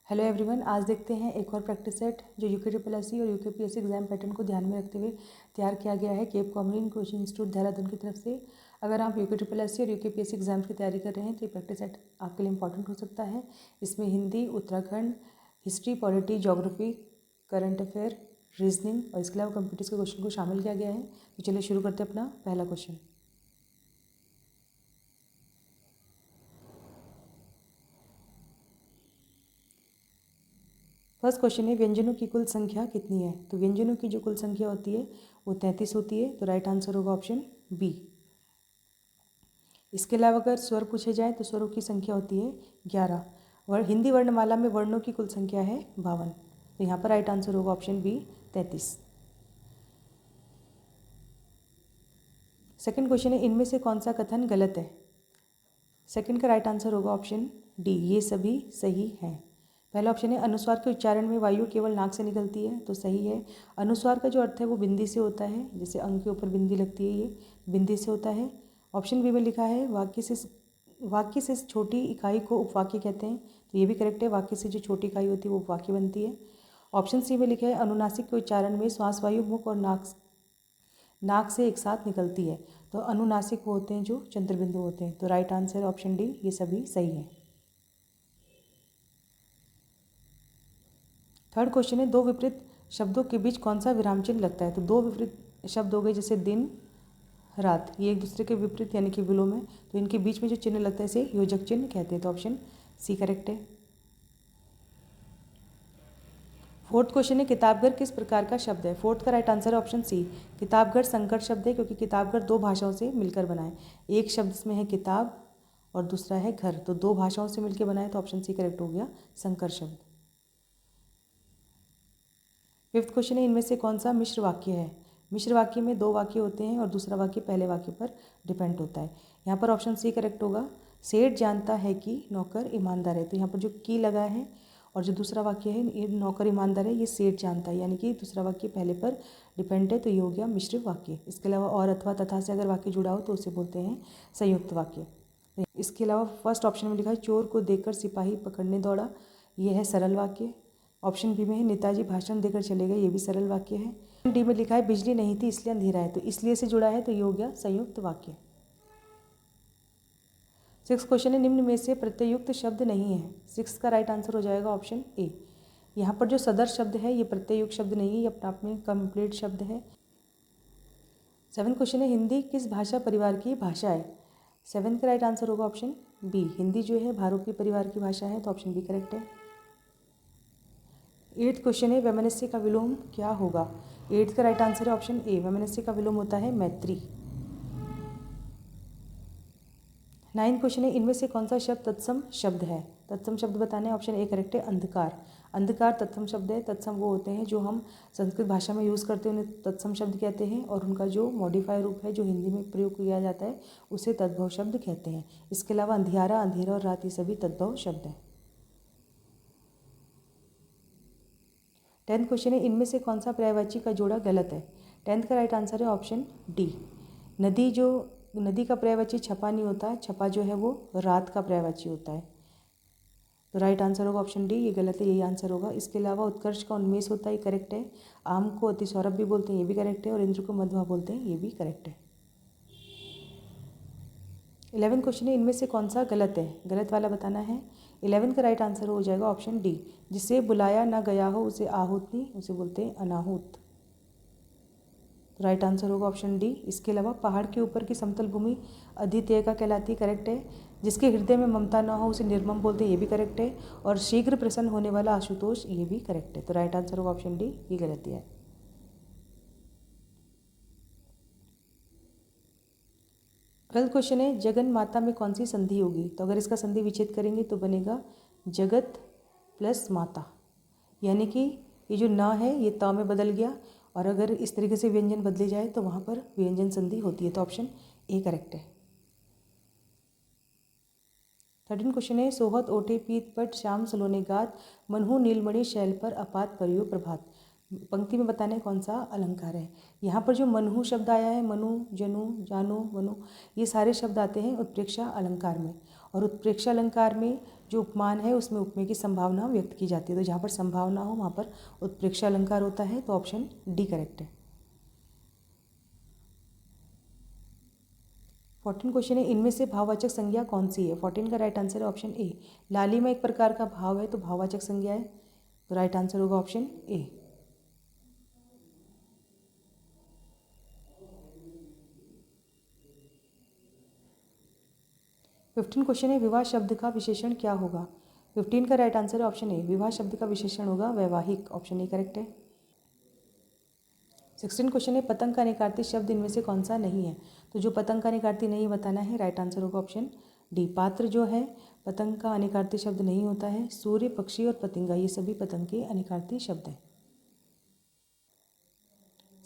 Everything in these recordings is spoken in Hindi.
हेलो एवरीवन, आज देखते हैं एक और प्रैक्टिस सेट जो यूके और यूकेपीएससी एग्जाम पैटर्न को ध्यान में रखते हुए तैयार किया गया है Cape Comorin coaching institute Dehradun की तरफ से। अगर आप यूके और यूकेपीएससी एग्जाम की तैयारी कर रहे हैं तो ये प्रैक्टिस सेट आपके लिए इंपॉर्टेंट हो सकता है। इसमें Hindi, Uttarakhand, history, polity, geography, current affair, reasoning और इसके अलावा कंप्यूटर्स के क्वेश्चन को शामिल किया गया है। तो चलिए शुरू करते हैं अपना पहला क्वेश्चन। फर्स्ट क्वेश्चन है व्यंजनों की कुल संख्या कितनी है। तो व्यंजनों की जो कुल संख्या होती है वो 33 होती है। तो राइट आंसर होगा ऑप्शन बी। इसके अलावा अगर स्वर पूछे जाए तो स्वरों की संख्या होती है 11। हिंदी वर्णमाला में वर्णों की कुल संख्या है 52। तो यहाँ पर राइट आंसर होगा ऑप्शन बी 33। सेकंड क्वेश्चन है इनमें से कौन सा कथन गलत है। सेकंड का राइट आंसर होगा ऑप्शन डी, ये सभी सही हैं। पहला ऑप्शन है अनुस्वार के उच्चारण में वायु केवल नाक से निकलती है। तो सही है। अनुस्वार का जो अर्थ है वो बिंदी से होता है, जैसे अंग के ऊपर बिंदी लगती है, ये बिंदी से होता है। ऑप्शन बी में लिखा है वाक्य से छोटी इकाई को उपवाक्य कहते हैं। तो ये भी करेक्ट है, वाक्य से जो छोटी इकाई होती है वो उपवाक्य बनती है। ऑप्शन सी में लिखा है अनुनासिक के उच्चारण में श्वास वायु मुख और नाक से एक साथ निकलती है। तो अनुनासिक वो होते हैं जो चंद्रबिंदु होते हैं। तो राइट आंसर ऑप्शन डी, ये सभी सही है। थर्ड क्वेश्चन है दो विपरीत शब्दों के बीच कौन सा विराम चिन्ह लगता है। तो दो विपरीत शब्द हो गए जैसे दिन रात, ये एक दूसरे के विपरीत यानी कि विलोम है। तो इनके बीच में जो चिन्ह लगता है इसे योजक चिन्ह कहते हैं। तो ऑप्शन सी करेक्ट है। फोर्थ क्वेश्चन है किताबघर किस प्रकार का शब्द है। फोर्थ का राइट आंसर है ऑप्शन सी। किताबघर संकर शब्द है क्योंकि किताबघर दो भाषाओं से मिलकर बना है। एक शब्द इसमें है किताब और दूसरा है घर, तो दो भाषाओं से मिलकर बना है। तो ऑप्शन सी करेक्ट हो गया, संकर शब्द। फिफ्थ क्वेश्चन है इनमें से कौन सा मिश्र वाक्य है। मिश्र वाक्य में दो वाक्य होते हैं और दूसरा वाक्य पहले वाक्य पर डिपेंड होता है। यहाँ पर ऑप्शन सी करेक्ट होगा। सेठ जानता है कि नौकर ईमानदार है। तो यहाँ पर जो की लगा है और जो दूसरा वाक्य है ये नौकर ईमानदार है, ये सेठ जानता है, यानी कि दूसरा वाक्य पहले पर डिपेंड है। तो ये हो गया मिश्र वाक्य। इसके अलावा और अथवा तथा से अगर वाक्य जुड़ा हो तो उसे बोलते हैं संयुक्त वाक्य। इसके अलावा फर्स्ट ऑप्शन में लिखा है चोर को देखकर सिपाही पकड़ने दौड़ा, ये है सरल वाक्य। ऑप्शन बी में है नेताजी भाषण देकर चले गए, ये भी सरल वाक्य है। डी में लिखा है बिजली नहीं थी इसलिए अंधेरा है, तो इसलिए से जुड़ा है। तो ये हो गया संयुक्त वाक्य। सिक्स क्वेश्चन है निम्न में से प्रत्ययुक्त शब्द नहीं है। सिक्स का राइट आंसर हो जाएगा ऑप्शन ए। यहाँ पर जो सदर शब्द है ये प्रत्ययुक्त शब्द नहीं है, ये अपने आप में कंप्लीट शब्द है। सेवन क्वेश्चन है हिंदी किस भाषा परिवार की भाषा है। सेवन का राइट आंसर होगा ऑप्शन बी। हिंदी जो है भारतीय परिवार की भाषा है। तो ऑप्शन बी करेक्ट है। एट्थ क्वेश्चन है वैमनस्य का विलोम क्या होगा। एट्थ का राइट आंसर है ऑप्शन ए। वैमनस्य का विलोम होता है मैत्री। नाइन्थ क्वेश्चन है इनमें से कौन सा शब्द तत्सम शब्द है। तत्सम शब्द बताने ऑप्शन ए करेक्ट है, अंधकार। अंधकार तत्सम शब्द है। तत्सम वो होते हैं जो हम संस्कृत भाषा में यूज़ करते हैं, उन्हें तत्सम शब्द कहते हैं। और उनका जो मॉडिफाई रूप है जो हिंदी में प्रयोग किया जाता है उसे तद्भव शब्द कहते हैं। इसके अलावा अंधियारा, अंधेरा और रात ये सभी तद्भव शब्द हैं। टेंथ क्वेश्चन है इनमें से कौन सा पर्यायवाची का जोड़ा गलत है। टेंथ का राइट आंसर है ऑप्शन डी। नदी का पर्यायवाची छपा नहीं होता, छपा जो है वो रात का पर्यायवाची होता है। तो राइट आंसर होगा ऑप्शन डी, ये गलत है, यही आंसर होगा। इसके अलावा उत्कर्ष का उन्मेष होता है, ये करेक्ट है। आम को अति सौरभ भी बोलते हैं, ये भी करेक्ट है। और इंद्र को मध्वा बोलते हैं, ये भी करेक्ट है। 11 क्वेश्चन है इनमें से कौन सा गलत है, गलत वाला बताना है। 11 का राइट आंसर हो जाएगा ऑप्शन डी। जिसे बुलाया ना गया हो उसे आहूत नहीं, उसे बोलते हैं अनाहूत। तो राइट आंसर होगा ऑप्शन डी। इसके अलावा पहाड़ के ऊपर की समतल भूमि अद्वितीयता कहलाती, करेक्ट है। जिसके हृदय में ममता ना हो उसे निर्मम बोलते हैं, ये भी करेक्ट है। और शीघ्र प्रसन्न होने वाला आशुतोष, ये भी करेक्ट है। तो राइट आंसर होगा ऑप्शन डी, ये गलत है। ट्वेल्थ क्वेश्चन है जगन माता में कौन सी संधि होगी। तो अगर इसका संधि विच्छेद करेंगे तो बनेगा जगत प्लस माता, यानी कि ये जो न है ये त में बदल गया। और अगर इस तरीके से व्यंजन बदले जाए तो वहाँ पर व्यंजन संधि होती है। तो ऑप्शन ए करेक्ट है। 13 क्वेश्चन है सोहत ओठे पीत पट श्याम सलोने गात मनहु नीलमणि शैल पर अपात परियो प्रभात। पंक्ति में बताने कौन सा अलंकार है। यहाँ पर जो मनहु शब्द आया है, मनु, जनु, जानु, वनु, ये सारे शब्द आते हैं उत्प्रेक्षा अलंकार में। और उत्प्रेक्षा अलंकार में जो उपमान है उसमें उपमेय की संभावना व्यक्त की जाती है। तो जहाँ पर संभावना हो वहाँ पर उत्प्रेक्षा अलंकार होता है, तो ऑप्शन डी करेक्ट है। 14 क्वेश्चन है, इनमें से भाववाचक संज्ञा कौन सी है? 14 का राइट आंसर है ऑप्शन ए। लालिमा एक प्रकार का भाव है, तो भाववाचक संज्ञा है, तो राइट आंसर होगा ऑप्शन ए। 15 क्वेश्चन है, विवाह शब्द का विशेषण क्या होगा? 15 का राइट आंसर है ऑप्शन ए। विवाह शब्द का विशेषण होगा वैवाहिक, ऑप्शन ए करेक्ट है। 16 क्वेश्चन है, पतंग का निकार्ती शब्द इनमें से कौन सा नहीं है? तो जो पतंग का निकार्ती नहीं बताना है, राइट आंसर होगा ऑप्शन डी। पात्र जो है पतंग का अनिकार्ती शब्द नहीं होता है। सूर्य, पक्षी और पतंगा ये सभी पतंग के अनिकार्ती शब्द हैं।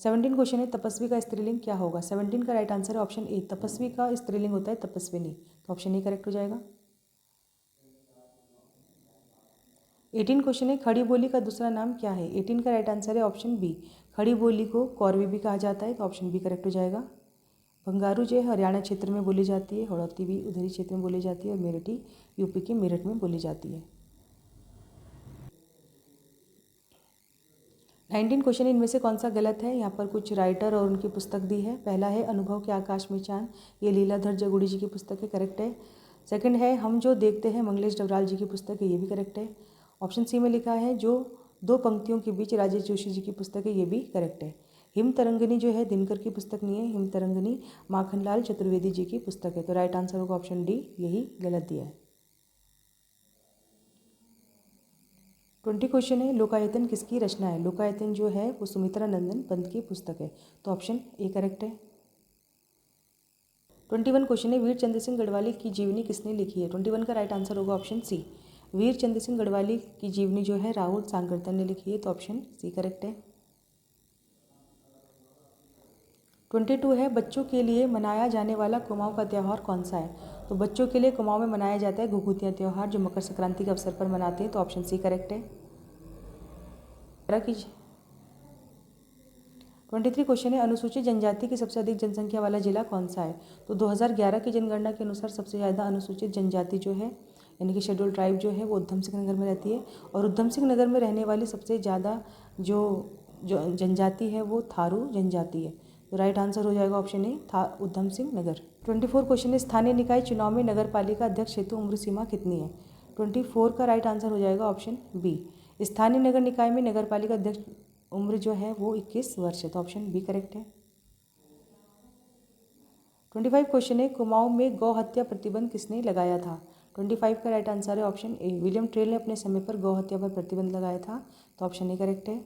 17 क्वेश्चन है, तपस्वी का स्त्रीलिंग क्या होगा? 17 का राइट आंसर है ऑप्शन ए। तपस्वी का स्त्रीलिंग होता है तपस्विनी, तो ऑप्शन ए करेक्ट हो जाएगा। 18 क्वेश्चन है, खड़ी बोली का दूसरा नाम क्या है? 18 का राइट आंसर है ऑप्शन बी। खड़ी बोली को कौरवी भी कहा जाता है, तो ऑप्शन बी करेक्ट हो जाएगा। भंगारू जो है हरियाणा क्षेत्र में बोली जाती है, हड़ौती भी उधरी क्षेत्र में बोली जाती है, और मेरठी यूपी के मेरठ में बोली जाती है। 19 क्वेश्चन इनमें से कौन सा गलत है? यहाँ पर कुछ राइटर और उनकी पुस्तक दी है। पहला है अनुभव के आकाश में चांद, ये लीलाधर जगुड़ी जी की पुस्तक है, करेक्ट है। सेकंड है हम जो देखते हैं, मंगलेश डबराल जी की पुस्तक है, ये भी करेक्ट है। ऑप्शन सी में लिखा है जो दो पंक्तियों के बीच राजेश जोशी जी की पुस्तक है, ये भी करेक्ट है। हिम तरंगिनी जो है दिनकर की पुस्तक नहीं है, हिम तरंगिनी माखनलाल चतुर्वेदी जी की पुस्तक है, तो राइट आंसर होगा ऑप्शन डी, यही गलत दिया है। 20 क्वेश्चन है, लोकायतन किसकी रचना है? लोकायतन जो है वो सुमित्रा नंदन पंत की पुस्तक है, तो ऑप्शन ए करेक्ट है। 21 क्वेश्चन है, वीर चंद्र सिंह गढ़वाली की जीवनी किसने लिखी है? 21 का राइट आंसर होगा ऑप्शन सी। वीर चंद्र सिंह गढ़वाली की जीवनी जो है राहुल सांकरतन ने लिखी है, तो ऑप्शन सी करेक्ट है। 22 है, बच्चों के लिए मनाया जाने वाला कुमाऊं का त्यौहार कौन सा है? तो बच्चों के लिए कुमाऊं में मनाया जाता है घुघुतिया त्यौहार, जो मकर संक्रांति के अवसर पर मनाते हैं, तो ऑप्शन सी करेक्ट है। 23 क्वेश्चन है, अनुसूचित जनजाति की सबसे अधिक जनसंख्या वाला जिला कौन सा है? तो 2011 की जनगणना के अनुसार सबसे ज़्यादा अनुसूचित जनजाति जो है यानी कि शेड्यूल ट्राइब जो है वो उधम सिंह नगर में रहती है, और उधम सिंह नगर में रहने वाली सबसे ज़्यादा जो जनजाति है वो थारू जनजाति है, तो राइट आंसर हो जाएगा option A Udham Singh Nagar. 24 question है, स्थानीय निकाय चुनाव में नगर पालिका अध्यक्ष हेतु उम्र सीमा कितनी है? 24 का राइट आंसर हो जाएगा ऑप्शन बी। स्थानीय नगर निकाय में नगर पालिका अध्यक्ष उम्र जो है वो 21 वर्ष है, तो ऑप्शन बी करेक्ट है। 25 क्वेश्चन है, कुमाऊं में गौ हत्या प्रतिबंध किसने लगाया था? 25 का राइट आंसर है ऑप्शन ए। विलियम ट्रेल ने अपने समय पर गौ हत्या पर प्रतिबंध लगाया था, तो ऑप्शन ए करेक्ट है।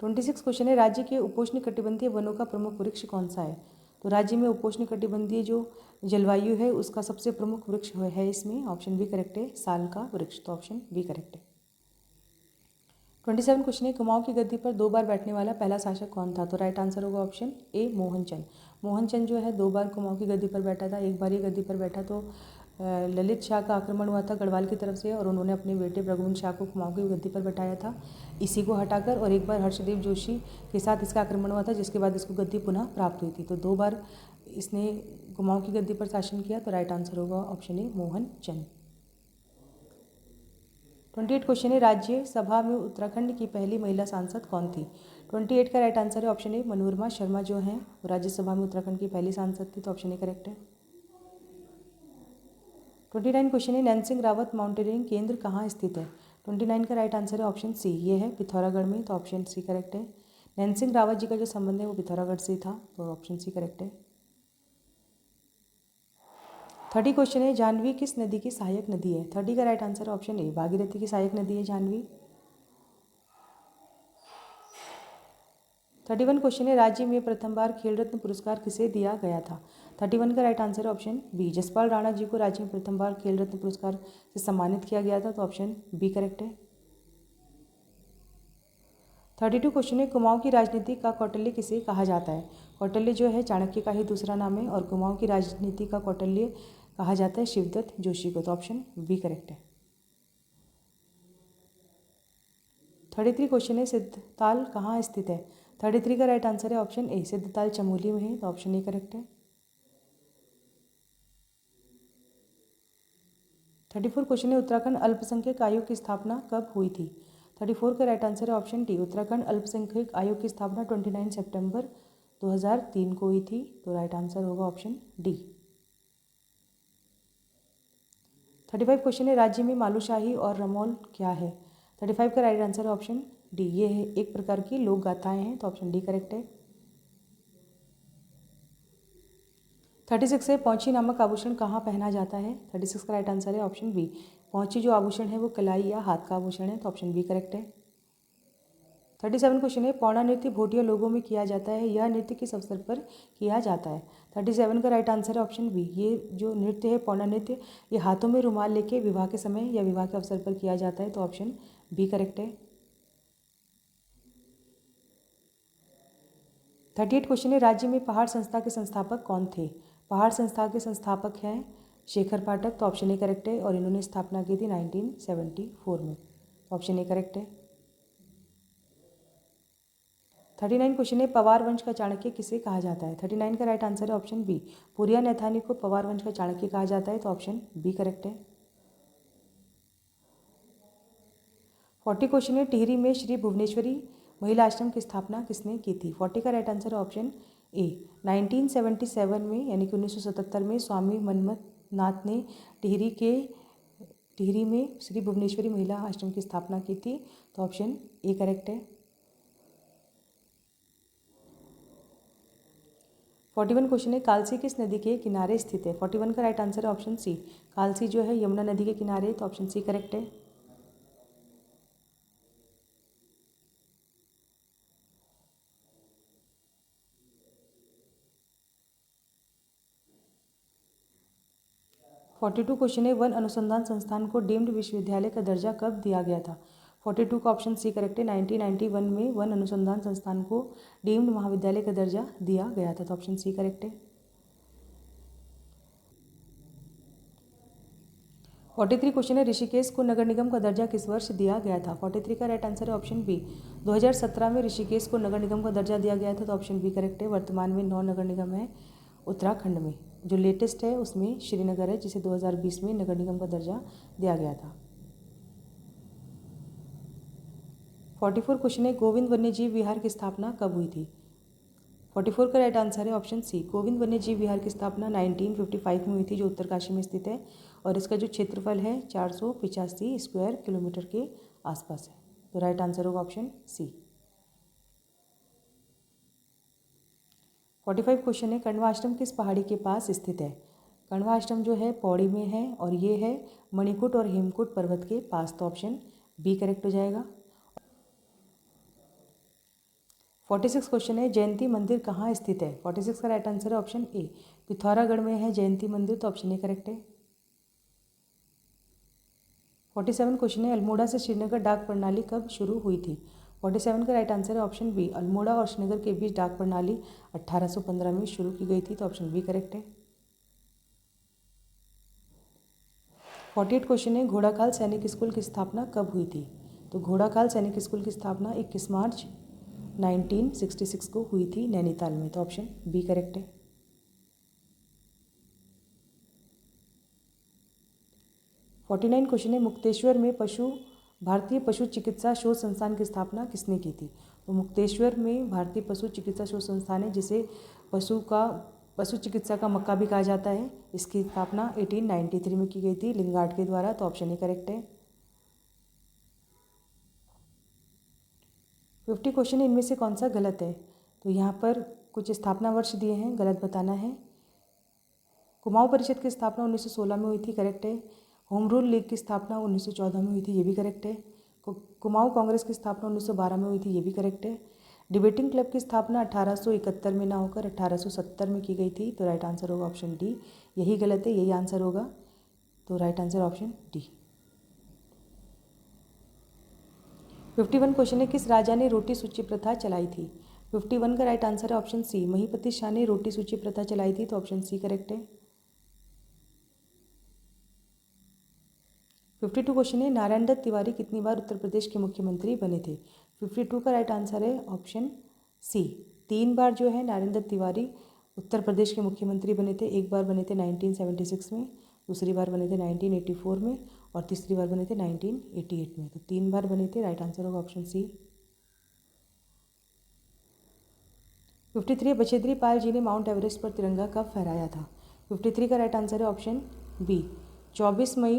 26 क्वेश्चन है, राज्य के उपोष्ण कटिबंधीय वनों का प्रमुख वृक्ष कौन सा है? तो राज्य में उपोष्ण कटिबंधीय जो जलवायु है उसका सबसे प्रमुख वृक्ष है इसमें, ऑप्शन बी करेक्ट है, साल का वृक्ष, तो ऑप्शन बी करेक्ट है। 27 क्वेश्चन है, कुमाऊं की गद्दी पर 2 बार बैठने वाला पहला शासक कौन था? तो राइट आंसर होगा ऑप्शन ए मोहनचंद। मोहनचंद जो है 2 बार कुमाऊं की गद्दी पर बैठा था। एक बार ये गद्दी पर बैठा तो ललित शाह का आक्रमण हुआ था गढ़वाल की तरफ से, और उन्होंने अपने बेटे प्रघुवंश शाह को कुमाऊं की गद्दी पर बैठाया था इसी को हटाकर, और एक बार हर्षदेव जोशी के साथ इसका आक्रमण हुआ था, जिसके बाद इसको गद्दी पुनः प्राप्त हुई थी। तो 2 बार इसने कुमाऊं की गद्दी पर शासन किया, तो राइट आंसर होगा ऑप्शन ए मोहनचंद। 28 क्वेश्चन है, राज्यसभा में उत्तराखंड की पहली महिला सांसद कौन थी? 28 का राइट आंसर है ऑप्शन ए मनोरमा शर्मा जो हैं राज्यसभा में उत्तराखंड की पहली सांसद थी, तो ऑप्शन ए करेक्ट है। 29 क्वेश्चन है, नैनसिंग रावत माउंटेनियरिंग केंद्र कहाँ स्थित है? 29 का राइट आंसर है ऑप्शन सी, ये है पिथौरागढ़ में, तो ऑप्शन सी करेक्ट है। नैनसिंग रावत जी का जो संबंध है वो पिथौरागढ़ से था, तो ऑप्शन सी करेक्ट है। 30 क्वेश्चन है, जाह्नवी किस नदी की सहायक नदी है? 30 का राइट आंसर है ऑप्शन ए भागीरथी की सहायक नदी है जाह्नवी। 31 क्वेश्चन है, राज्य में प्रथम बार खेल रत्न पुरस्कार किसे दिया गया था? 31 का राइट आंसर है ऑप्शन बी, जसपाल राणा जी को राज्य में प्रथम बार खेल रत्न पुरस्कार से सम्मानित किया गया था, तो ऑप्शन बी करेक्ट है। 32 क्वेश्चन है, कुमाऊं की राजनीति का कौटिल्य किसे कहा जाता है? कौटिल्य जो है चाणक्य का ही दूसरा नाम है, और कुमाऊं की राजनीति का कौटिल्य कहा जाता है शिवदत्त जोशी को, तो ऑप्शन बी करेक्ट है। 33 क्वेश्चन है, सिद्धताल कहाँ स्थित है? 33 का राइट आंसर है ऑप्शन ए, सिद्धताल चमोली में है, तो ऑप्शन ए करेक्ट है। 34 क्वेश्चन है उत्तराखंड अल्पसंख्यक आयोग की स्थापना कब हुई थी। 34 का राइट आंसर है ऑप्शन डी, उत्तराखंड अल्पसंख्यक आयोग की स्थापना 29 सितंबर 2003 को हुई थी। तो राइट आंसर होगा ऑप्शन डी। 35 क्वेश्चन है राज्य में मालूशाही और रमौल क्या है। 35 का राइट आंसर है ऑप्शन डी, ये है एक प्रकार की लोक गाथाएं हैं। तो ऑप्शन डी करेक्ट है। 36 है पौंची नामक आभूषण कहाँ पहना जाता है। 36 का राइट आंसर है ऑप्शन बी, पौंची जो आभूषण है वो कलाई या हाथ का आभूषण है। तो ऑप्शन बी करेक्ट है। 37 क्वेश्चन है पौड़ा नृत्य भोटिया लोगों में किया जाता है, यह नृत्य किस अवसर पर किया जाता है। 37 का राइट आंसर है ऑप्शन बी, ये जो नृत्य है पौड़ा नृत्य ये हाथों में रुमाल लेके विवाह के समय या विवाह के अवसर पर किया जाता है। तो ऑप्शन बी करेक्ट है। 38 क्वेश्चन है राज्य में पहाड़ संस्था के संस्थापक कौन थे। पहाड़ संस्था के संस्थापक हैं शेखर पाठक। तो ऑप्शन ए करेक्ट है और इन्होंने स्थापना की थी 1974 में। तो ऑप्शन ए करेक्ट है। 39 क्वेश्चन है पवार वंश का चाणक्य किसे कहा जाता है। 39 का राइट आंसर है ऑप्शन बी, पुरिया नैथानी को पवार वंश का चाणक्य कहा जाता है। तो ऑप्शन बी करेक्ट है। 40 क्वेश्चन है टिहरी में श्री भुवनेश्वरी महिला आश्रम की स्थापना किसने की थी। 40 का राइट आंसर है ऑप्शन ए, 1977 में यानी कि 1977 में स्वामी मनमथ नाथ ने टिहरी में श्री भुवनेश्वरी महिला आश्रम की स्थापना की थी। तो ऑप्शन ए करेक्ट है। 41 क्वेश्चन है कालसी किस नदी के किनारे स्थित है। 41 का राइट आंसर है ऑप्शन सी, कालसी जो है यमुना नदी के किनारे। तो ऑप्शन सी करेक्ट है। 42 क्वेश्चन है वन अनुसंधान संस्थान को डीम्ड विश्वविद्यालय का दर्जा कब दिया गया था। 42 का ऑप्शन सी करेक्ट है, 1991 में वन अनुसंधान संस्थान को डीम्ड महाविद्यालय का दर्जा दिया गया था। तो ऑप्शन सी करेक्ट है। 43 क्वेश्चन है ऋषिकेश को नगर निगम का दर्जा किस वर्ष दिया गया था। 43 का राइट आंसर है ऑप्शन बी, 2017 में ऋषिकेश को नगर निगम का दर्जा दिया गया था। तो ऑप्शन बी करेक्ट है। वर्तमान में 9 नगर निगम है उत्तराखंड में, जो लेटेस्ट है उसमें श्रीनगर है जिसे 2020 में नगर निगम का दर्जा दिया गया था। 44 क्वेश्चन है गोविंद वन्यजीव विहार की स्थापना कब हुई थी। 44 का राइट आंसर है ऑप्शन सी, गोविंद वन्यजीव विहार की स्थापना 1955 में हुई थी, जो उत्तरकाशी में स्थित है और इसका जो क्षेत्रफल है 485 स्क्वायर किलोमीटर के आसपास है। तो राइट आंसर होगा ऑप्शन सी। 45 क्वेश्चन है कण्वा आश्रम किस पहाड़ी के पास स्थित है। कण्वा आश्रम जो है पौड़ी में है और ये है मणिकूट और हेमकूट पर्वत के पास। तो ऑप्शन बी करेक्ट हो जाएगा। 46 क्वेश्चन है जयंती मंदिर कहाँ स्थित है। 46 का राइट आंसर है ऑप्शन ए, पिथौरागढ़ में है जयंती मंदिर। तो ऑप्शन ए करेक्ट है। 47 क्वेश्चन है अल्मोड़ा से श्रीनगर डाक प्रणाली कब शुरू हुई थी। 47 का राइट आंसर है ऑप्शन बी, अल्मोड़ा और श्रीनगर के बीच डाक प्रणाली 1815 में शुरू की गई थी। तो ऑप्शन बी करेक्ट है। 48 क्वेश्चन है घोड़ाखाल सैनिक स्कूल की स्थापना कब हुई थी। तो घोड़ाखाल सैनिक स्कूल की स्थापना 21 मार्च 1966 को हुई थी नैनीताल में। तो ऑप्शन बी करेक्ट है। 49 क्वेश्चन है मुक्तेश्वर में भारतीय पशु चिकित्सा शोध संस्थान की स्थापना किसने की थी। तो मुक्तेश्वर में भारतीय पशु चिकित्सा शोध संस्थान है जिसे पशु चिकित्सा का मक्का भी कहा जाता है। इसकी स्थापना 1893 में की गई थी लिंगार्ड के द्वारा। तो ऑप्शन ए करेक्ट है। 50 क्वेश्चन इनमें से कौन सा गलत है। तो यहाँ पर कुछ स्थापना वर्ष दिए हैं, गलत बताना है। कुमाऊं परिषद की स्थापना 1916 में हुई थी, करेक्ट है। होम रूल लीग की स्थापना 1914 में हुई थी, ये भी करेक्ट है। कुमाऊं कांग्रेस की स्थापना 1912 में हुई थी, ये भी करेक्ट है। डिबेटिंग क्लब की स्थापना 1871 में ना होकर 1870 में की गई थी। तो राइट आंसर होगा ऑप्शन डी, यही गलत है, यही आंसर होगा। तो right answer option D. 51 question है किस राजा ने रोटी सूची प्रथा चलाई थी। 51 का राइट आंसर है ऑप्शन सी, महीपति शाह ने रोटी सूची प्रथा चलाई थी। तो ऑप्शन सी करेक्ट है। 52 क्वेश्चन है नारायण दत्त तिवारी कितनी बार उत्तर प्रदेश के मुख्यमंत्री बने थे। 52 का राइट आंसर है ऑप्शन सी, 3 बार जो है नारायण दत्त तिवारी उत्तर प्रदेश के मुख्यमंत्री बने थे। एक बार बने थे 1976 में दूसरी बार बने थे 1984 में और तीसरी बार बने थे 1988 में। तो 3 बार बने थे। राइट आंसर होगा ऑप्शन सी। 53 बचेंद्री पाल जी ने माउंट एवरेस्ट पर तिरंगा कब फहराया था? 53 का राइट आंसर है ऑप्शन बी। 24 मई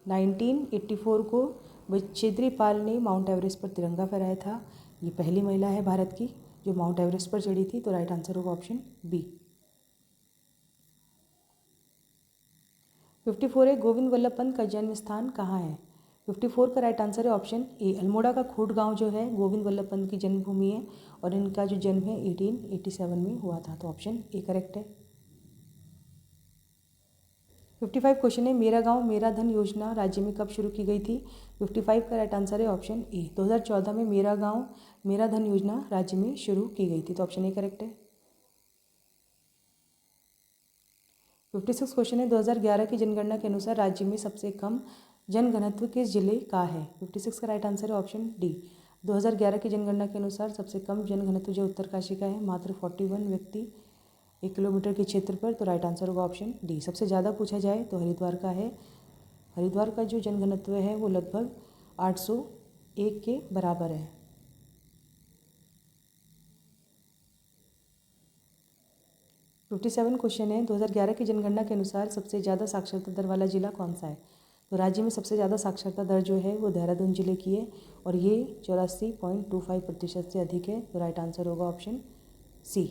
1984 को बचेंद्री पाल ने माउंट एवरेस्ट पर तिरंगा फहराया था। ये पहली महिला है भारत की जो माउंट एवरेस्ट पर चढ़ी थी। तो राइट आंसर होगा ऑप्शन बी। 54 है गोविंद वल्लभ पंत का जन्म स्थान कहाँ है? 54 का राइट आंसर है ऑप्शन ए। अल्मोड़ा का खूट गांव जो है गोविंद वल्लभ पंत की जन्मभूमि है और इनका जो जन्म है 1887 में हुआ था। तो ऑप्शन ए करेक्ट है। 55 क्वेश्चन है मेरा गांव मेरा धन योजना राज्य में कब शुरू की गई थी? 55 का राइट आंसर है ऑप्शन ए। 2014 में मेरा गांव मेरा धन योजना राज्य में शुरू की गई थी। तो ऑप्शन ए करेक्ट है। 56 क्वेश्चन है 2011 की जनगणना के अनुसार राज्य में सबसे कम जनघनत्व किस जिले का है? 56 का राइट आंसर है ऑप्शन डी। 2011 की जनगणना के अनुसार सबसे कम जनघनत्व जो उत्तरकाशी का है, मात्र 41 व्यक्ति 1 किलोमीटर के क्षेत्र पर। तो राइट आंसर होगा ऑप्शन डी। सबसे ज़्यादा पूछा जाए तो हरिद्वार का है। हरिद्वार का जो जनघनत्व है वो लगभग 801 के बराबर है। फिफ्टी 57 क्वेश्चन है 2011 की जनगणना के अनुसार सबसे ज़्यादा साक्षरता दर वाला जिला कौन सा है? तो राज्य में सबसे ज़्यादा साक्षरता दर जो है वो देहरादून जिले की है और ये 84.25% से अधिक है। तो राइट आंसर होगा ऑप्शन सी।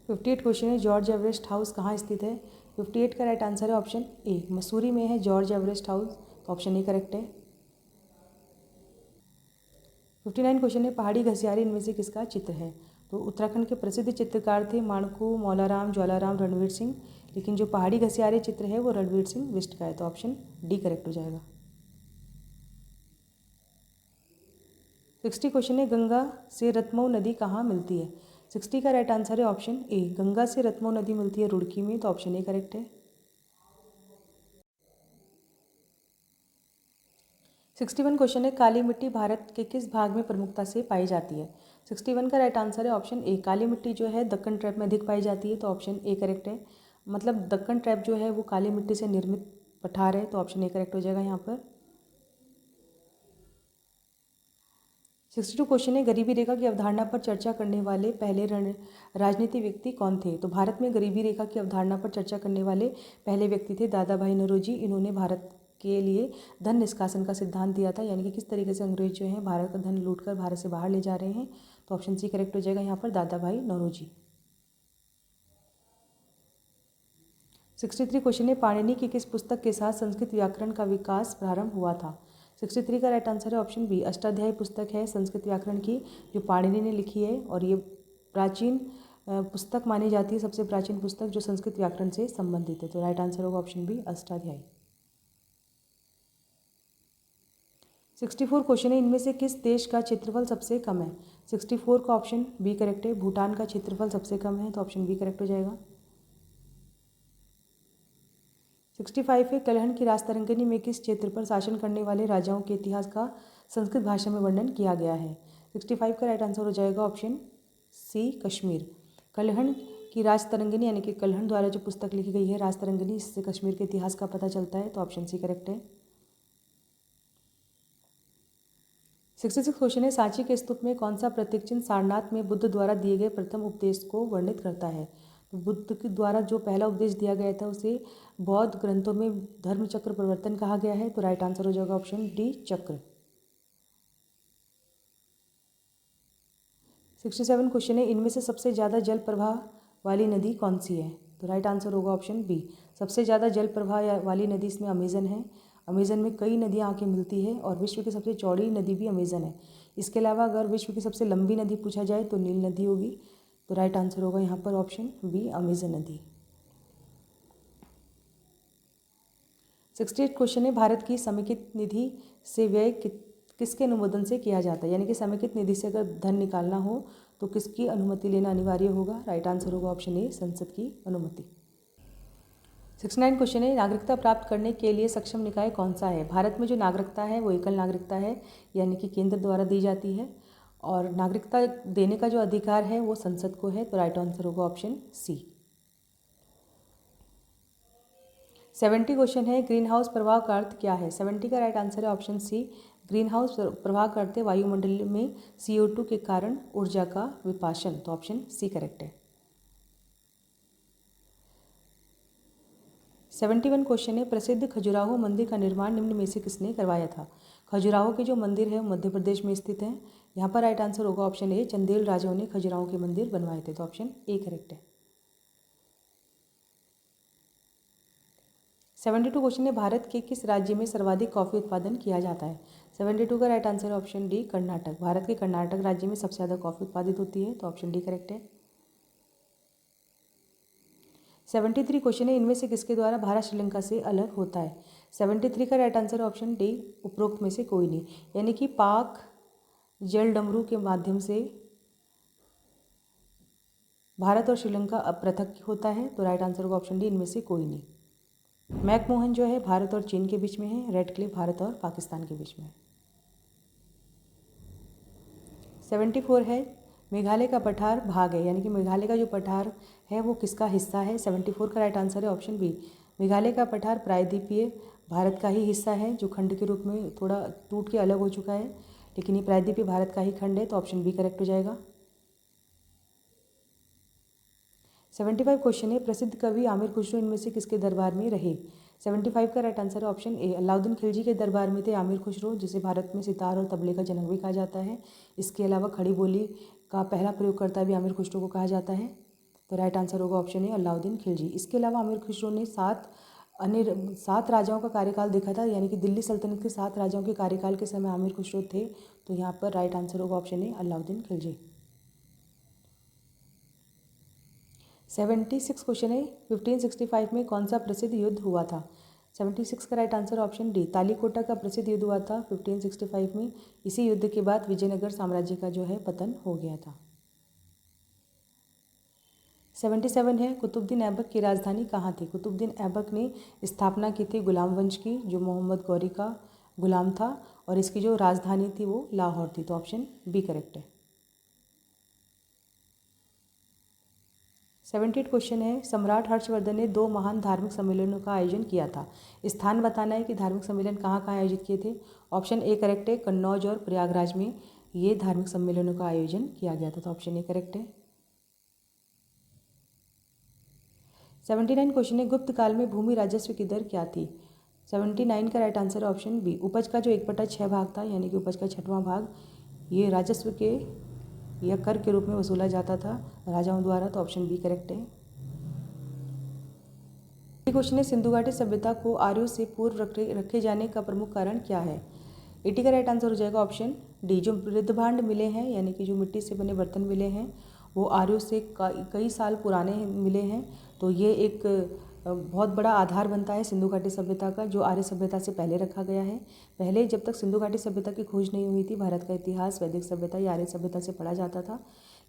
58 क्वेश्चन है जॉर्ज एवरेस्ट हाउस कहाँ स्थित है? 58 का राइट आंसर है ऑप्शन ए। मसूरी में है जॉर्ज एवरेस्ट हाउस। तो ऑप्शन ए करेक्ट है। 59 क्वेश्चन है पहाड़ी घसियारी इनमें से किसका चित्र है? तो उत्तराखंड के प्रसिद्ध चित्रकार थे माणकू, मौलाराम, ज्वालाराम, रणवीर सिंह, लेकिन जो पहाड़ी घसियारी चित्र है वो रणवीर सिंह बिष्ट का है। तो ऑप्शन डी करेक्ट हो जाएगा। 60 क्वेश्चन है गंगा से रतमऊ नदी कहाँ मिलती है? 60 का राइट आंसर है ऑप्शन ए। गंगा से रतमऊ नदी मिलती है रुड़की में। तो ऑप्शन ए करेक्ट है। 61 क्वेश्चन है काली मिट्टी भारत के किस भाग में प्रमुखता से पाई जाती है? 61 का राइट आंसर है ऑप्शन ए। काली मिट्टी जो है दक्कन ट्रैप में अधिक पाई जाती है। तो ऑप्शन ए करेक्ट है। मतलब दक्कन ट्रैप जो है वो काली मिट्टी से निर्मित पठार है। तो ऑप्शन ए करेक्ट हो जाएगा यहाँ पर। 62 क्वेश्चन है गरीबी रेखा की अवधारणा पर चर्चा करने वाले पहले राजनीतिक व्यक्ति कौन थे? तो भारत में गरीबी रेखा की अवधारणा पर चर्चा करने वाले पहले व्यक्ति थे दादा भाई नौरोजी। इन्होंने भारत के लिए धन निष्कासन का सिद्धांत दिया था, यानी कि किस तरीके से अंग्रेज जो है भारत का धन लूटकर भारत से बाहर ले जा रहे हैं। तो ऑप्शन सी करेक्ट हो जाएगा यहाँ पर, दादा भाई नौरोजी। 63 क्वेश्चन है पाणिनि की किस पुस्तक के साथ संस्कृत व्याकरण का विकास प्रारंभ हुआ था? 63 का राइट आंसर है ऑप्शन बी। अष्टाध्यायी पुस्तक है संस्कृत व्याकरण की जो पाणिनि ने लिखी है और ये प्राचीन पुस्तक मानी जाती है, सबसे प्राचीन पुस्तक जो संस्कृत व्याकरण से संबंधित है। तो राइट आंसर होगा ऑप्शन बी अष्टाध्यायी। 64 क्वेश्चन है इनमें से किस देश का क्षेत्रफल सबसे कम है? 64 का ऑप्शन बी करेक्ट है। भूटान का क्षेत्रफल सबसे कम है। तो ऑप्शन बी करेक्ट हो जाएगा। 65 है कलहन की राजतरंगिणी में किस क्षेत्र पर शासन करने वाले राजाओं के इतिहास का संस्कृत भाषा में वर्णन किया गया है? 65 का राइट आंसर हो जाएगा ऑप्शन सी कश्मीर। कलहन की राजतरंगिणी यानी कि कलहन द्वारा जो पुस्तक लिखी गई है राजतरंगिणी, इससे कश्मीर के इतिहास का पता चलता है। तो ऑप्शन सी करेक्ट है। 66 क्वेश्चन है सांची के स्तूप में कौन सा प्रतीक चिन्ह सारनाथ में बुद्ध द्वारा दिए गए प्रथम उपदेश को वर्णित करता है? तो बुद्ध के द्वारा जो पहला उपदेश दिया गया था उसे बौद्ध ग्रंथों में धर्म चक्र प्रवर्तन कहा गया है। तो राइट आंसर हो जाएगा ऑप्शन डी चक्र। 67 क्वेश्चन है इनमें से सबसे ज़्यादा जल प्रवाह वाली नदी कौन सी है? तो राइट आंसर होगा ऑप्शन बी। सबसे ज़्यादा जल प्रवाह वाली नदी इसमें अमेजन है। अमेजन में कई नदियाँ आके मिलती है और विश्व की सबसे चौड़ी नदी भी अमेजन है। इसके अलावा अगर विश्व की सबसे लंबी नदी पूछा जाए तो नील नदी होगी। तो राइट आंसर होगा यहाँ पर ऑप्शन बी अमेजन नदी। 68 क्वेश्चन है भारत की समेकित निधि से व्यय किसके अनुमोदन से किया जाता है? यानी कि समेकित निधि से अगर धन निकालना हो तो किसकी अनुमति लेना अनिवार्य होगा? राइट आंसर होगा ऑप्शन ए संसद की अनुमति। 69 क्वेश्चन है नागरिकता प्राप्त करने के लिए सक्षम निकाय कौन सा है? भारत में जो नागरिकता है वो एकल नागरिकता है, यानी कि केंद्र द्वारा दी जाती है और नागरिकता देने का जो अधिकार है वो संसद को है। तो राइट आंसर होगा ऑप्शन सी। 70 क्वेश्चन है ग्रीन हाउस प्रभाव का अर्थ क्या है। 70 का राइट आंसर है ऑप्शन सी। ग्रीन हाउस प्रभाव करते वायुमंडल में CO2 के कारण ऊर्जा का विपाशन, तो ऑप्शन सी करेक्ट है। 71 क्वेश्चन है प्रसिद्ध खजुराहो मंदिर का निर्माण निम्न में से किसने करवाया था। खजुराहो के जो मंदिर है मध्य प्रदेश में स्थित है। यहाँ पर राइट आंसर होगा ऑप्शन ए, चंदेल राजाओं ने खजुराहो के मंदिर बनवाए थे, तो ऑप्शन ए करेक्ट है। 72 क्वेश्चन है भारत के किस राज्य में सर्वाधिक कॉफ़ी उत्पादन किया जाता है। 72 का राइट आंसर है ऑप्शन डी, कर्नाटक। भारत के कर्नाटक राज्य में सबसे ज़्यादा कॉफ़ी उत्पादित होती है, तो ऑप्शन डी करेक्ट है। 73 क्वेश्चन है इनमें से किसके द्वारा भारत श्रीलंका से अलग होता है। 73 का राइट आंसर है ऑप्शन डी, उपरोक्त में से कोई नहीं, यानी कि पाक जल डमरू के माध्यम से भारत और श्रीलंका पृथक होता है, तो राइट आंसर होगा ऑप्शन डी, इनमें से कोई नहीं। मैकमोहन जो है भारत और चीन के बीच में है, रेड क्लिफ भारत और पाकिस्तान के बीच में है। 74 है मेघालय का पठार भाग है, यानी कि मेघालय का जो पठार है वो किसका हिस्सा है। 74 का राइट आंसर है ऑप्शन बी, मेघालय का पठार प्रायद्वीपीय भारत का ही हिस्सा है, जो खंड के रूप में थोड़ा टूट के अलग हो चुका है, लेकिन ये प्रायद्वीपीय भारत का ही खंड है, तो ऑप्शन बी करेक्ट हो जाएगा। 75 क्वेश्चन है प्रसिद्ध कवि आमिर खुसरो इनमें से किसके दरबार में रहे। 75 का राइट आंसर है ऑप्शन ए, अलाउद्दीन खिलजी के दरबार में थे आमिर खुसरो, जिसे भारत में सितार और तबले का जनक भी कहा जाता है। इसके अलावा खड़ी बोली का पहला प्रयोगकर्ता भी आमिर खुसरो को कहा जाता है, तो राइट आंसर होगा ऑप्शन ए, अलाउद्दीन खिलजी। इसके अलावा आमिर खुसरो ने 7 राजाओं का कार्यकाल देखा था, यानी कि दिल्ली सल्तनत के 7 राजाओं के कार्यकाल के समय आमिर खुसरो थे, तो यहाँ पर राइट आंसर होगा option A, Alauddin Khilji. 76 question है 1565 में कौन सा प्रसिद्ध युद्ध हुआ था। 76 का right answer option D, Talikota का प्रसिद्ध युद्ध हुआ था 1565 में। इसी युद्ध के बाद विजयनगर साम्राज्य का जो है पतन हो गया था। 77 है कुतुबुद्दीन ऐबक की राजधानी कहाँ थी। कुतुबुद्दीन ऐबक ने स्थापना की थी गुलाम वंश की, जो मोहम्मद गौरी का गुलाम था, और इसकी जो राजधानी थी वो लाहौर थी, तो ऑप्शन बी करेक्ट है। 78 क्वेश्चन है सम्राट हर्षवर्धन ने 2 महान धार्मिक सम्मेलनों का आयोजन किया था। स्थान बताना है कि धार्मिक सम्मेलन कहाँ कहाँ आयोजित किए थे। ऑप्शन ए करेक्ट है, कन्नौज और प्रयागराज में ये धार्मिक सम्मेलनों का आयोजन किया गया था, तो ऑप्शन ए करेक्ट है। 79 क्वेश्चन है गुप्त काल में भूमि राजस्व की दर क्या थी। 79 का राइट आंसर है ऑप्शन बी, उपज का जो 1/6 भाग था, यानी कि उपज का 6वां भाग ये राजस्व के या कर के रूप में वसूला जाता था राजाओं द्वारा, तो ऑप्शन बी करेक्ट है। क्वेश्चन है सिंधु घाटी सभ्यता को आर्यों से पूर्व रखे जाने का प्रमुख कारण क्या है। 80 का राइट आंसर हो जाएगा ऑप्शन डी, जो मृद भांड मिले हैं, यानी कि जो मिट्टी से बने बर्तन मिले हैं वो आर्यों से कई साल पुराने मिले हैं, तो ये एक बहुत बड़ा आधार बनता है सिंधु घाटी सभ्यता का, जो आर्य सभ्यता से पहले रखा गया है। पहले जब तक सिंधु घाटी सभ्यता की खोज नहीं हुई थी, भारत का इतिहास वैदिक सभ्यता या आर्य सभ्यता से पढ़ा जाता था,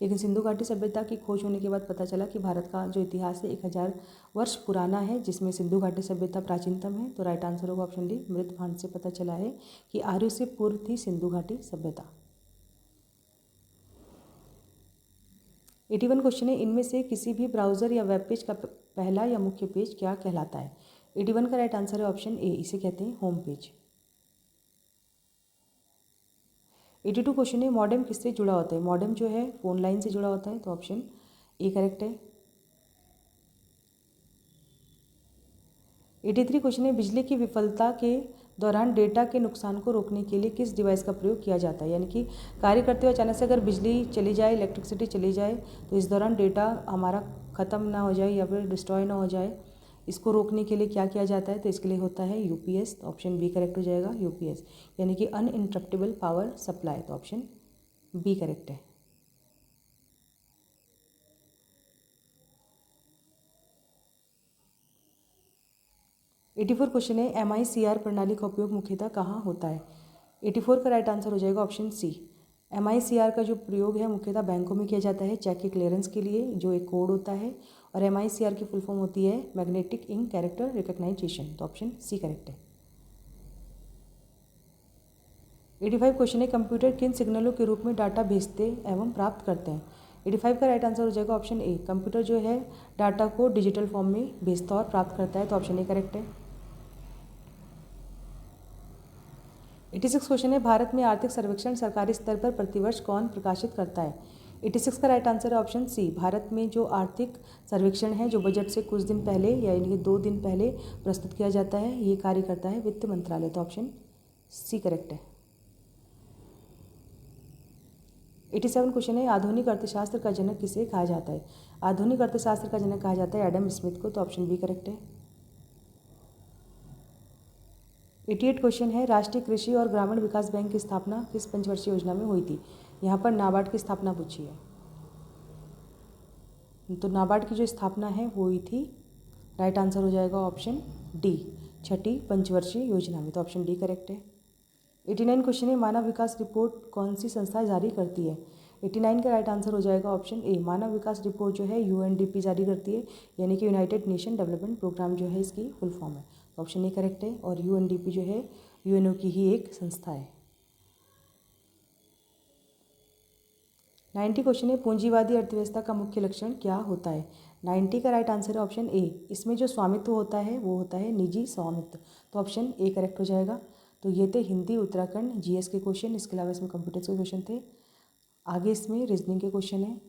लेकिन सिंधु घाटी सभ्यता की खोज होने के बाद पता चला कि भारत का जो इतिहास है 1000 वर्ष पुराना है, जिसमें सिंधु घाटी सभ्यता प्राचीनतम है, तो राइट आंसर होगा ऑप्शन डी, मृद भांड से पता चला है कि आर्यों से पूर्व थी सिंधु घाटी सभ्यता। 81 क्वेश्चन है इनमें से किसी भी ब्राउज़र या वेब पेज का पहला या मुख्य पेज क्या कहलाता है। 81 का राइट आंसर है ऑप्शन ए, इसे कहते हैं होम पेज। 82 क्वेश्चन है मॉडेम किससे जुड़ा होता है। मॉडेम जो है फोन लाइन से जुड़ा होता है, तो ऑप्शन ए करेक्ट है। 83 क्वेश्चन है बिजली की विफलता के दौरान डेटा के नुकसान को रोकने के लिए किस डिवाइस का प्रयोग किया जाता है। यानी कि कार्य करते हुए अचानक से अगर बिजली चली जाए, इलेक्ट्रिसिटी चली जाए, तो इस दौरान डेटा हमारा ख़त्म ना हो जाए या फिर डिस्ट्रॉय ना हो जाए, इसको रोकने के लिए क्या किया जाता है, तो इसके लिए होता है यूपीएस, तो ऑप्शन बी करेक्ट हो जाएगा यूपीएस, यानी कि अनइंटरप्टेबल पावर सप्लाई, तो ऑप्शन बी करेक्ट है। 84 क्वेश्चन है MICR प्रणाली का उपयोग मुख्यतः कहाँ होता है। 84 का राइट आंसर हो जाएगा ऑप्शन सी। MICR का जो प्रयोग है मुख्यतः बैंकों में किया जाता है चेक के क्लियरेंस के लिए, जो एक कोड होता है, और MICR की फुल फॉर्म होती है मैग्नेटिक इंक कैरेक्टर रिकग्नाइजेशन, तो ऑप्शन सी करेक्ट है। 85 क्वेश्चन है कंप्यूटर किन सिग्नलों के रूप में डाटा भेजते एवं प्राप्त करते हैं। 85 का राइट आंसर हो जाएगा ऑप्शन ए, कंप्यूटर जो है डाटा को डिजिटल फॉर्म में भेजता और प्राप्त करता है, तो ऑप्शन ए करेक्ट है। 86 क्वेश्चन है, भारत में आर्थिक सर्वेक्षण सरकारी स्तर पर प्रतिवर्ष कौन प्रकाशित करता है? 86 का राइट आंसर है ऑप्शन सी। भारत में जो आर्थिक सर्वेक्षण है, जो बजट से कुछ दिन पहले यानी कि 2 दिन पहले प्रस्तुत किया जाता है, ये कार्य करता है वित्त मंत्रालय। तो ऑप्शन सी करेक्ट है। 87 क्वेश्चन है, आधुनिक अर्थशास्त्र का जनक किसे कहा जाता है? आधुनिक अर्थशास्त्र का जनक कहा जाता है एडम स्मिथ को। तो ऑप्शन बी करेक्ट है। 88 क्वेश्चन है, राष्ट्रीय कृषि और ग्रामीण विकास बैंक की स्थापना किस पंचवर्षीय योजना में हुई थी? यहाँ पर नाबार्ड की स्थापना पूछी है। तो नाबार्ड की जो स्थापना है वो हुई थी, राइट आंसर हो जाएगा ऑप्शन डी, छठी पंचवर्षीय योजना में। तो ऑप्शन डी करेक्ट है। 89 क्वेश्चन है, मानव विकास रिपोर्ट कौन सी संस्था जारी करती है? 89 का राइट आंसर हो जाएगा option A. Manav Vikas report जो है यूएनडीपी जारी करती है, यानी कि यूनाइटेड नेशन डेवलपमेंट प्रोग्राम जो है इसकी फुल फॉर्म है। तो ऑप्शन ए करेक्ट है। और यूएनडीपी जो है यूएनओ की ही एक संस्था है। 90 क्वेश्चन है, पूंजीवादी अर्थव्यवस्था का मुख्य लक्षण क्या होता है? 90 का राइट आंसर है ऑप्शन ए। इसमें जो स्वामित्व होता है वो होता है निजी स्वामित्व। तो ऑप्शन ए करेक्ट हो जाएगा। तो ये थे हिंदी उत्तराखंड जीएस के क्वेश्चन। इसके अलावा इसमें कंप्यूटर्स के क्वेश्चन थे। आगे इसमें रीजनिंग के क्वेश्चन हैं,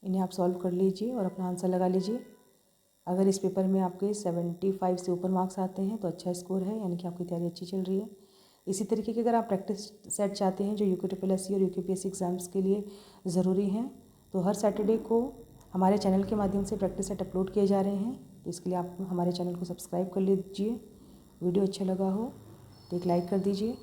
इन्हें आप सॉल्व कर लीजिए और अपना आंसर लगा लीजिए। अगर इस पेपर में आपके 75 से ऊपर मार्क्स आते हैं तो अच्छा स्कोर है, यानी कि आपकी तैयारी अच्छी चल रही है। इसी तरीके के अगर आप प्रैक्टिस सेट चाहते हैं जो यूके और यूकेपीएससी एग्ज़ाम्स के लिए ज़रूरी हैं, तो हर सैटरडे को हमारे चैनल के माध्यम से प्रैक्टिस सेट अपलोड किए जा रहे हैं। तो इसके लिए आप हमारे चैनल को सब्सक्राइब कर लीजिए। वीडियो अच्छा लगा हो तो एक लाइक कर दीजिए।